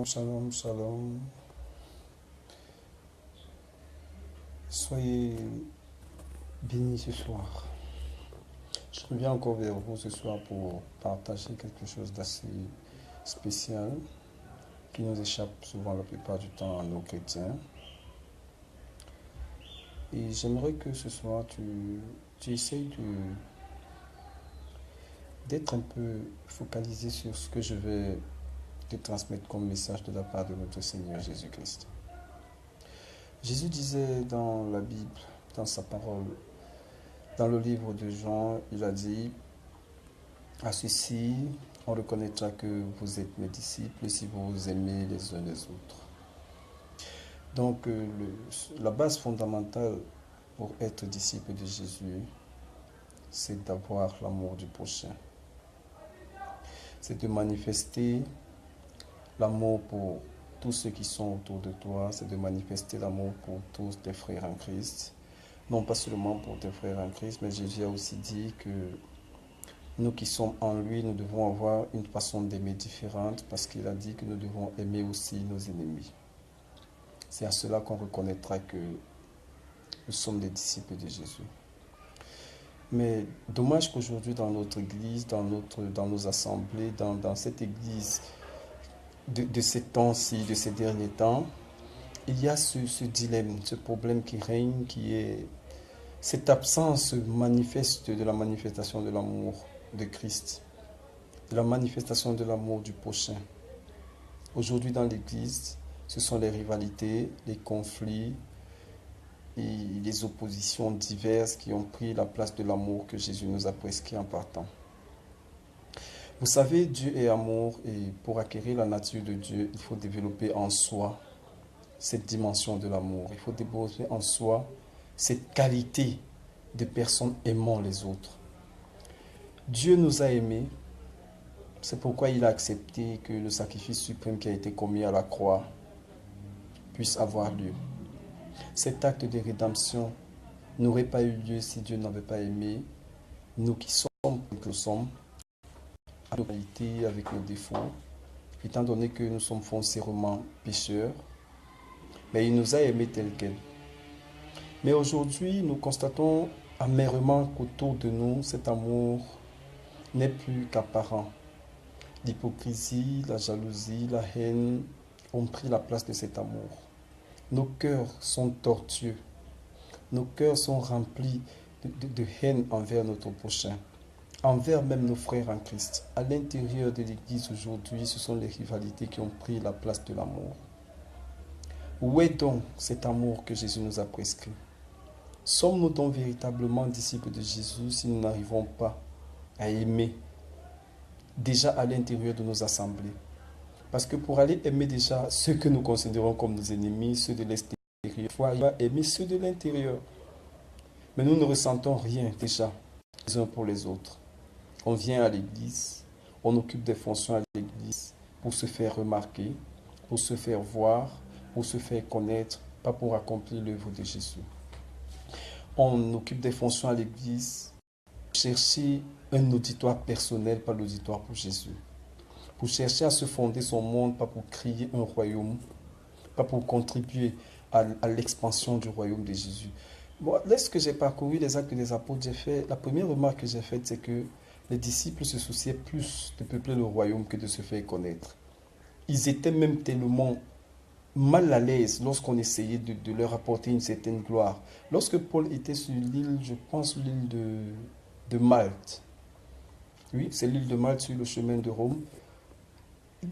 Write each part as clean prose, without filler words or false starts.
Shalom, shalom. Soyez bénis ce soir. Je reviens encore vers vous ce soir pour partager quelque chose d'assez spécial qui nous échappe souvent la plupart du temps à nos chrétiens. Et j'aimerais que ce soir tu essayes d'être un peu focalisé sur ce que je vais te transmettre comme message de la part de notre Seigneur Jésus-Christ. Jésus disait dans la Bible, dans sa parole, dans le livre de Jean, il a dit: à ceci, on reconnaîtra que vous êtes mes disciples si vous vous aimez les uns les autres. Donc, la base fondamentale pour être disciple de Jésus, c'est d'avoir l'amour du prochain. C'est de manifester l'amour pour tous ceux qui sont autour de toi, c'est de manifester l'amour pour tous tes frères en Christ. Non pas seulement pour tes frères en Christ, mais Jésus a aussi dit que nous qui sommes en lui, nous devons avoir une façon d'aimer différente parce qu'il a dit que nous devons aimer aussi nos ennemis. C'est à cela qu'on reconnaîtra que nous sommes des disciples de Jésus. Mais dommage qu'aujourd'hui dans notre église, dans nos assemblées, dans cette église de ces temps-ci, de ces derniers temps, il y a ce dilemme, ce problème qui règne, qui est cette absence manifeste de la manifestation de l'amour de Christ, de la manifestation de l'amour du prochain. Aujourd'hui dans l'église, ce sont les rivalités, les conflits et les oppositions diverses qui ont pris la place de l'amour que Jésus nous a prescrit en partant. Vous savez, Dieu est amour et pour acquérir la nature de Dieu, il faut développer en soi cette dimension de l'amour. Il faut développer en soi cette qualité de personnes aimant les autres. Dieu nous a aimés, c'est pourquoi il a accepté que le sacrifice suprême qui a été commis à la croix puisse avoir lieu. Cet acte de rédemption n'aurait pas eu lieu si Dieu n'avait pas aimé nous qui sommes que nous sommes, avec nos qualités, avec nos défauts, étant donné que nous sommes foncièrement pécheurs, mais il nous a aimés tels quels. Mais aujourd'hui, nous constatons amèrement qu'autour de nous, cet amour n'est plus qu'apparent. L'hypocrisie, la jalousie, la haine ont pris la place de cet amour. Nos cœurs sont tortueux. Nos cœurs sont remplis de haine envers notre prochain, envers même nos frères en Christ. À l'intérieur de l'Église aujourd'hui, ce sont les rivalités qui ont pris la place de l'amour. Où est donc cet amour que Jésus nous a prescrit? Sommes-nous donc véritablement disciples de Jésus si nous n'arrivons pas à aimer déjà à l'intérieur de nos assemblées? Parce que pour aller aimer déjà ceux que nous considérons comme nos ennemis, ceux de l'extérieur, il faut arriver à aimer ceux de l'intérieur. Mais nous ne ressentons rien déjà les uns pour les autres. On vient à l'église, on occupe des fonctions à l'église pour se faire remarquer, pour se faire voir, pour se faire connaître, pas pour accomplir l'œuvre de Jésus. On occupe des fonctions à l'église pour chercher un auditoire personnel, pas l'auditoire pour Jésus. Pour chercher à se fonder son monde, pas pour créer un royaume, pas pour contribuer à l'expansion du royaume de Jésus. Bon, lorsque j'ai parcouru les actes des apôtres, la première remarque que j'ai faite, c'est que les disciples se souciaient plus de peupler le royaume que de se faire connaître. Ils étaient même tellement mal à l'aise lorsqu'on essayait de leur apporter une certaine gloire. Lorsque Paul était sur l'île, je pense l'île de Malte, oui, c'est l'île de Malte sur le chemin de Rome,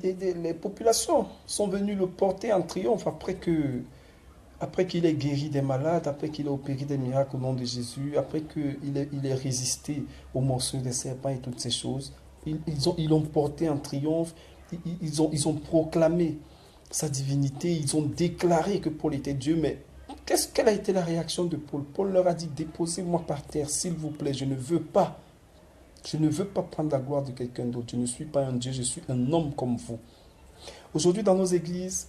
les populations sont venues le porter en triomphe après qu'il ait guéri des malades, après qu'il ait opéré des miracles au nom de Jésus, après qu'il ait résisté aux morsures des serpents et toutes ces choses. Ils l'ont porté en triomphe, ils ont proclamé sa divinité, ils ont déclaré que Paul était Dieu, mais quelle a été la réaction de Paul? Paul leur a dit: déposez-moi par terre, s'il vous plaît, je ne veux pas prendre la gloire de quelqu'un d'autre, je ne suis pas un Dieu, je suis un homme comme vous. Aujourd'hui dans nos églises,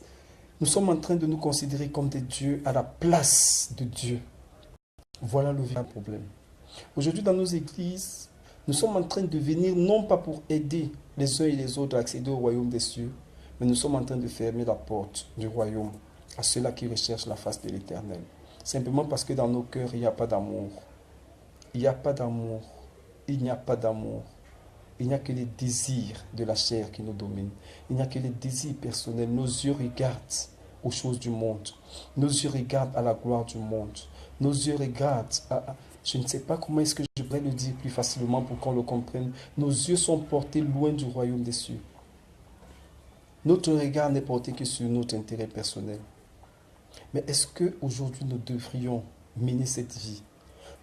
nous sommes en train de nous considérer comme des dieux à la place de Dieu. Voilà le vrai problème. Aujourd'hui dans nos églises, nous sommes en train de venir non pas pour aider les uns et les autres à accéder au royaume des cieux, mais nous sommes en train de fermer la porte du royaume à ceux-là qui recherchent la face de l'Éternel. Simplement parce que dans nos cœurs, il n'y a pas d'amour. Il n'y a pas d'amour. Il n'y a pas d'amour. Il n'y a que les désirs de la chair qui nous dominent. Il n'y a que les désirs personnels. Nos yeux regardent aux choses du monde. Nos yeux regardent à la gloire du monde. Nos yeux regardent à... Je ne sais pas comment est-ce que je pourrais le dire plus facilement pour qu'on le comprenne. Nos yeux sont portés loin du royaume des cieux. Notre regard n'est porté que sur notre intérêt personnel. Mais est-ce qu'aujourd'hui nous devrions mener cette vie?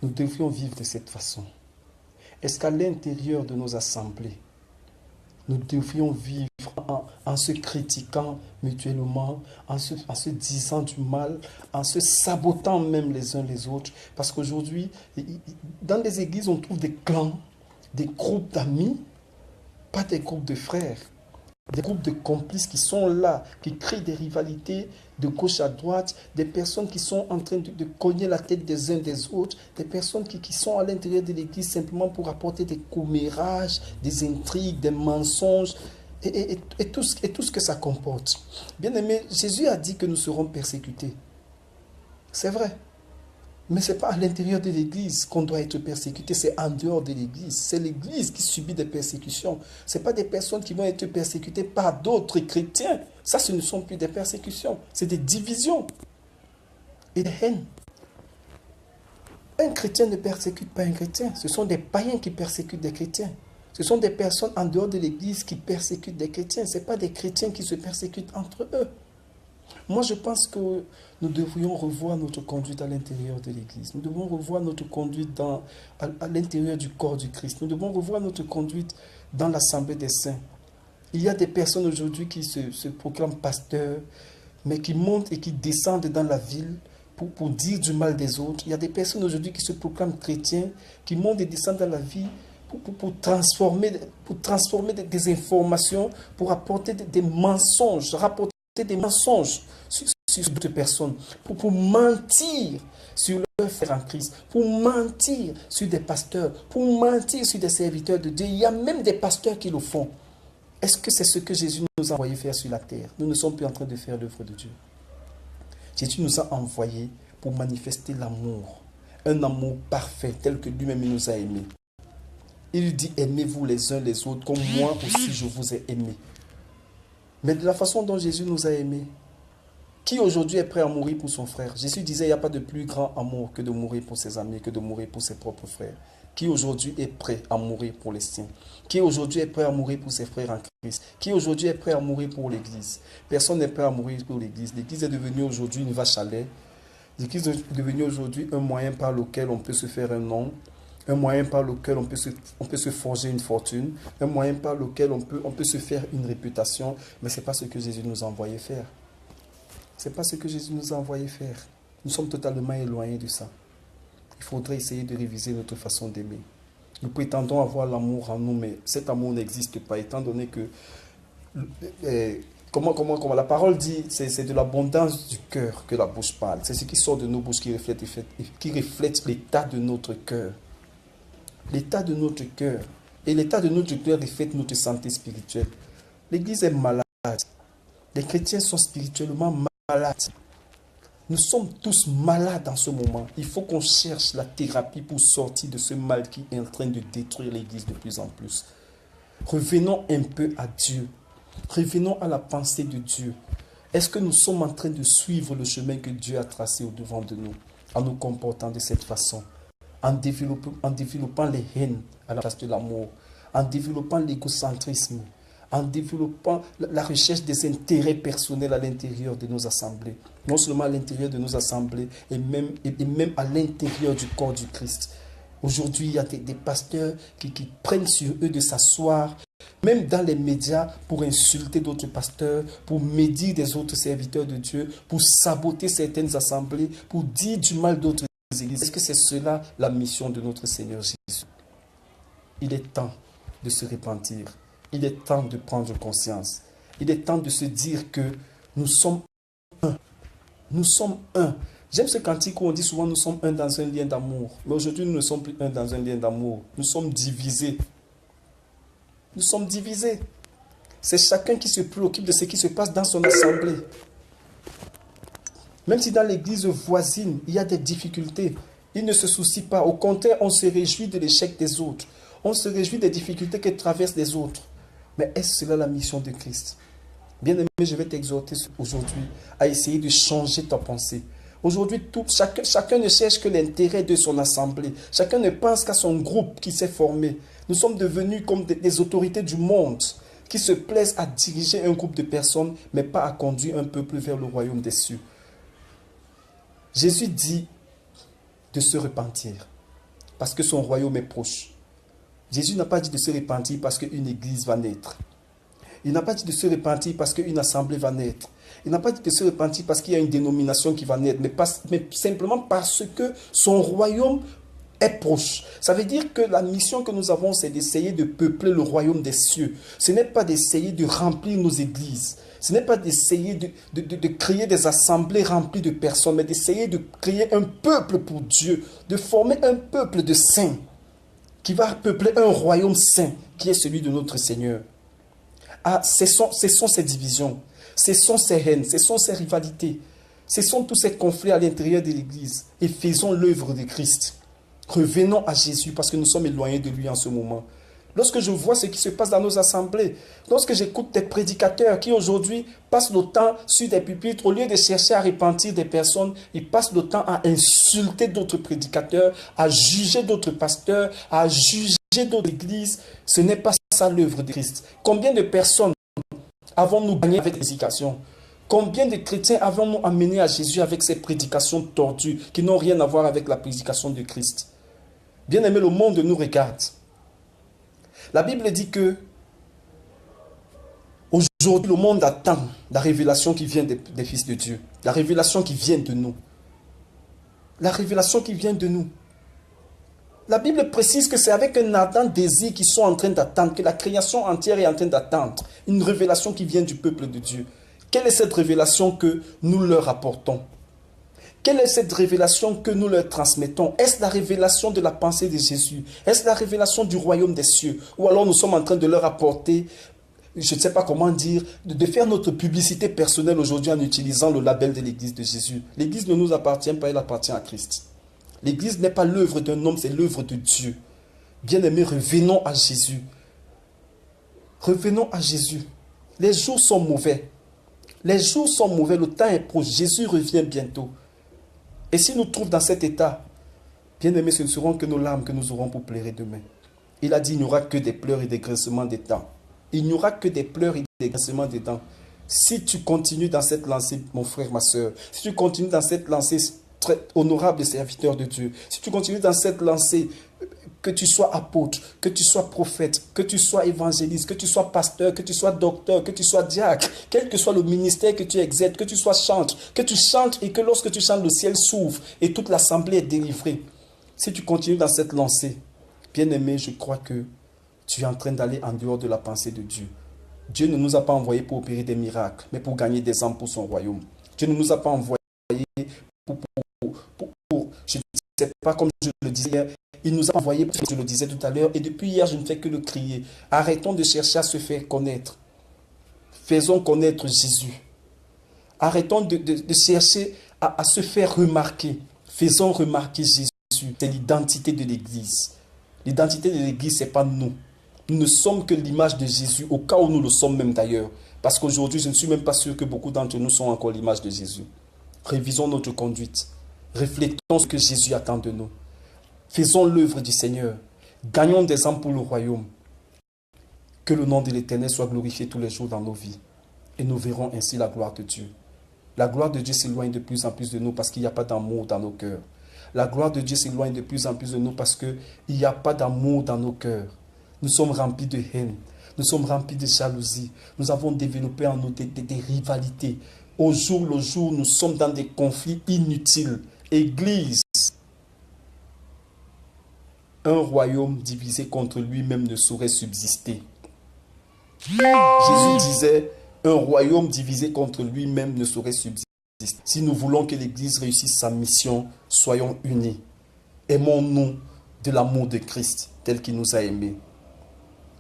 Nous devrions vivre de cette façon? Est-ce qu'à l'intérieur de nos assemblées, nous devrions vivre en se critiquant mutuellement, en se disant du mal, en se sabotant même les uns les autres? Parce qu'aujourd'hui, dans les églises, on trouve des clans, des groupes d'amis, pas des groupes de frères. Des groupes de complices qui sont là, qui créent des rivalités de gauche à droite, des personnes qui sont en train de cogner la tête des uns des autres, des personnes qui sont à l'intérieur de l'église simplement pour apporter des commérages, des intrigues, des mensonges et tout ce que ça comporte. Bien aimé, Jésus a dit que nous serons persécutés. C'est vrai. Mais ce n'est pas à l'intérieur de l'église qu'on doit être persécuté, c'est en dehors de l'église. C'est l'église qui subit des persécutions. Ce n'est pas des personnes qui vont être persécutées par d'autres chrétiens. Ça, ce ne sont plus des persécutions, c'est des divisions et des haines. Un chrétien ne persécute pas un chrétien. Ce sont des païens qui persécutent des chrétiens. Ce sont des personnes en dehors de l'église qui persécutent des chrétiens. Ce n'est pas des chrétiens qui se persécutent entre eux. Moi, je pense que nous devrions revoir notre conduite à l'intérieur de l'Église. Nous devons revoir notre conduite à l'intérieur du corps du Christ. Nous devons revoir notre conduite dans l'assemblée des saints. Il y a des personnes aujourd'hui qui se proclament pasteurs, mais qui montent et qui descendent dans la ville pour dire du mal des autres. Il y a des personnes aujourd'hui qui se proclament chrétiens, qui montent et descendent dans la vie pour transformer des informations, pour apporter des mensonges, rapporter des mensonges sur d'autres personnes, pour mentir sur leurs frères en Christ, pour mentir sur des pasteurs, pour mentir sur des serviteurs de Dieu. Il y a même des pasteurs qui le font. Est-ce que c'est ce que Jésus nous a envoyé faire sur la terre? Nous ne sommes plus en train de faire l'œuvre de Dieu. Jésus nous a envoyés pour manifester l'amour, un amour parfait tel que lui-même nous a aimés. Il dit: aimez-vous les uns les autres comme moi aussi je vous ai aimés. Mais de la façon dont Jésus nous a aimés, qui aujourd'hui est prêt à mourir pour son frère? Jésus disait: il n'y a pas de plus grand amour que de mourir pour ses amis, que de mourir pour ses propres frères. Qui aujourd'hui est prêt à mourir pour les siens? Qui aujourd'hui est prêt à mourir pour ses frères en Christ? Qui aujourd'hui est prêt à mourir pour l'Église? Personne n'est prêt à mourir pour l'Église. L'Église est devenue aujourd'hui une vache à lait. L'Église est devenue aujourd'hui un moyen par lequel on peut se faire un nom, un moyen par lequel on peut se forger une fortune, un moyen par lequel on peut se faire une réputation. Mais ce n'est pas ce que Jésus nous a envoyé faire. Ce n'est pas ce que Jésus nous a envoyé faire. Nous sommes totalement éloignés de ça. Il faudrait essayer de réviser notre façon d'aimer. Nous prétendons avoir l'amour en nous, mais cet amour n'existe pas, étant donné que, comment la parole dit, c'est de l'abondance du cœur que la bouche parle. C'est ce qui sort de nos bouches qui reflète l'état de notre cœur. L'état de notre cœur. Et l'état de notre cœur reflète notre santé spirituelle. L'Église est malade. Les chrétiens sont spirituellement malades. Nous sommes tous malades en ce moment. Il faut qu'on cherche la thérapie pour sortir de ce mal qui est en train de détruire l'Église de plus en plus. Revenons un peu à Dieu. Revenons à la pensée de Dieu. Est-ce que nous sommes en train de suivre le chemin que Dieu a tracé au-devant de nous, en nous comportant de cette façon, en développant les haines à la place de l'amour, en développant l'égocentrisme, en développant la recherche des intérêts personnels à l'intérieur de nos assemblées. Non seulement à l'intérieur de nos assemblées, et même à l'intérieur du corps du Christ. Aujourd'hui, il y a des pasteurs qui prennent sur eux de s'asseoir, même dans les médias, pour insulter d'autres pasteurs, pour médire des autres serviteurs de Dieu, pour saboter certaines assemblées, pour dire du mal d'autres églises. Est-ce que c'est cela la mission de notre Seigneur Jésus? Il est temps de se repentir. Il est temps de prendre conscience. Il est temps de se dire que nous sommes un. Nous sommes un. J'aime ce cantique où on dit souvent nous sommes un dans un lien d'amour. Mais aujourd'hui, nous ne sommes plus un dans un lien d'amour. Nous sommes divisés. Nous sommes divisés. C'est chacun qui se préoccupe de ce qui se passe dans son assemblée. Même si dans l'église voisine, il y a des difficultés, il ne se soucie pas. Au contraire, on se réjouit de l'échec des autres. On se réjouit des difficultés que traversent les autres. Mais est-ce cela la mission de Christ? Bien-aimé, je vais t'exhorter aujourd'hui à essayer de changer ta pensée. Aujourd'hui, chacun ne cherche que l'intérêt de son assemblée. Chacun ne pense qu'à son groupe qui s'est formé. Nous sommes devenus comme des autorités du monde qui se plaisent à diriger un groupe de personnes, mais pas à conduire un peuple vers le royaume des cieux. Jésus dit de se repentir parce que son royaume est proche. Jésus n'a pas dit de se repentir parce qu'une église va naître. Il n'a pas dit de se repentir parce qu'une assemblée va naître. Il n'a pas dit de se repentir parce qu'il y a une dénomination qui va naître, mais simplement parce que son royaume est proche. Ça veut dire que la mission que nous avons, c'est d'essayer de peupler le royaume des cieux. Ce n'est pas d'essayer de remplir nos églises. Ce n'est pas d'essayer de créer des assemblées remplies de personnes, mais d'essayer de créer un peuple pour Dieu, de former un peuple de saints qui va peupler un royaume saint qui est celui de notre Seigneur. Ah, ce sont ces divisions, ce sont ces haines, ce sont ces rivalités, ce sont tous ces conflits à l'intérieur de l'Église. Et faisons l'œuvre de Christ. Revenons à Jésus parce que nous sommes éloignés de lui en ce moment. Lorsque je vois ce qui se passe dans nos assemblées, lorsque j'écoute des prédicateurs qui aujourd'hui passent le temps sur des pupitres, au lieu de chercher à repentir des personnes, ils passent le temps à insulter d'autres prédicateurs, à juger d'autres pasteurs, à juger d'autres églises. Ce n'est pas ça l'œuvre de Christ. Combien de personnes avons-nous gagné avec les prédications? Combien de chrétiens avons-nous amené à Jésus avec ces prédications tordues qui n'ont rien à voir avec la prédication de Christ? Bien-aimé, le monde nous regarde. La Bible dit que aujourd'hui, le monde attend la révélation qui vient des fils de Dieu. La révélation qui vient de nous. La révélation qui vient de nous. La Bible précise que c'est avec un ardent désir qu'ils sont en train d'attendre, que la création entière est en train d'attendre une révélation qui vient du peuple de Dieu. Quelle est cette révélation que nous leur apportons? Quelle est cette révélation que nous leur transmettons? Est-ce la révélation de la pensée de Jésus? Est-ce la révélation du royaume des cieux? Ou alors nous sommes en train de leur apporter, je ne sais pas comment dire, de faire notre publicité personnelle aujourd'hui en utilisant le label de l'Église de Jésus. L'Église ne nous appartient pas, elle appartient à Christ. L'Église n'est pas l'œuvre d'un homme, c'est l'œuvre de Dieu. Bien-aimés, revenons à Jésus. Revenons à Jésus. Les jours sont mauvais. Les jours sont mauvais, le temps est proche. Jésus revient bientôt. Et s'il nous trouve dans cet état, bien aimés, ce ne seront que nos larmes que nous aurons pour pleurer demain. Il a dit, il n'y aura que des pleurs et des grincements des dents. Il n'y aura que des pleurs et des grincements des dents. Si tu continues dans cette lancée, mon frère, ma soeur, si tu continues dans cette lancée, très honorable serviteur de Dieu, si tu continues dans cette lancée, que tu sois apôtre, que tu sois prophète, que tu sois évangéliste, que tu sois pasteur, que tu sois docteur, que tu sois diacre, quel que soit le ministère que tu exerces, que tu sois chantre, que tu chantes et que lorsque tu chantes, le ciel s'ouvre et toute l'assemblée est délivrée. Si tu continues dans cette lancée, bien-aimé, je crois que tu es en train d'aller en dehors de la pensée de Dieu. Dieu ne nous a pas envoyés pour opérer des miracles, mais pour gagner des âmes pour son royaume. Dieu ne nous a pas envoyés pour je ne sais pas, comme je le disais hier, il nous a envoyés, je le disais tout à l'heure, et depuis hier, je ne fais que le crier. Arrêtons de chercher à se faire connaître. Faisons connaître Jésus. Arrêtons de chercher à se faire remarquer. Faisons remarquer Jésus. C'est l'identité de l'Église. L'identité de l'Église, ce n'est pas nous. Nous ne sommes que l'image de Jésus, au cas où nous le sommes même d'ailleurs. Parce qu'aujourd'hui, je ne suis même pas sûr que beaucoup d'entre nous sont encore l'image de Jésus. Révisons notre conduite. Réfléchissons ce que Jésus attend de nous. Faisons l'œuvre du Seigneur. Gagnons des âmes pour le royaume. Que le nom de l'Éternel soit glorifié tous les jours dans nos vies. Et nous verrons ainsi la gloire de Dieu. La gloire de Dieu s'éloigne de plus en plus de nous parce qu'il n'y a pas d'amour dans nos cœurs. La gloire de Dieu s'éloigne de plus en plus de nous parce qu'il n'y a pas d'amour dans nos cœurs. Nous sommes remplis de haine. Nous sommes remplis de jalousie. Nous avons développé en nous des rivalités. Au jour le jour, nous sommes dans des conflits inutiles. Église, un royaume divisé contre lui-même ne saurait subsister. Jésus disait, un royaume divisé contre lui-même ne saurait subsister. Si nous voulons que l'Église réussisse sa mission, soyons unis. Aimons-nous de l'amour de Christ tel qu'il nous a aimés.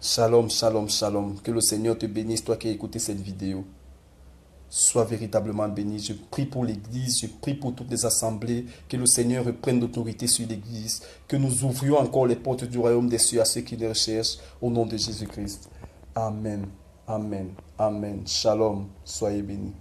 Shalom, shalom, shalom. Que le Seigneur te bénisse, toi qui as écouté cette vidéo. Sois véritablement béni. Je prie pour l'Église, je prie pour toutes les assemblées, que le Seigneur reprenne l'autorité sur l'Église, que nous ouvrions encore les portes du royaume des cieux à ceux qui les recherchent, au nom de Jésus-Christ. Amen, amen, amen. Shalom, soyez bénis.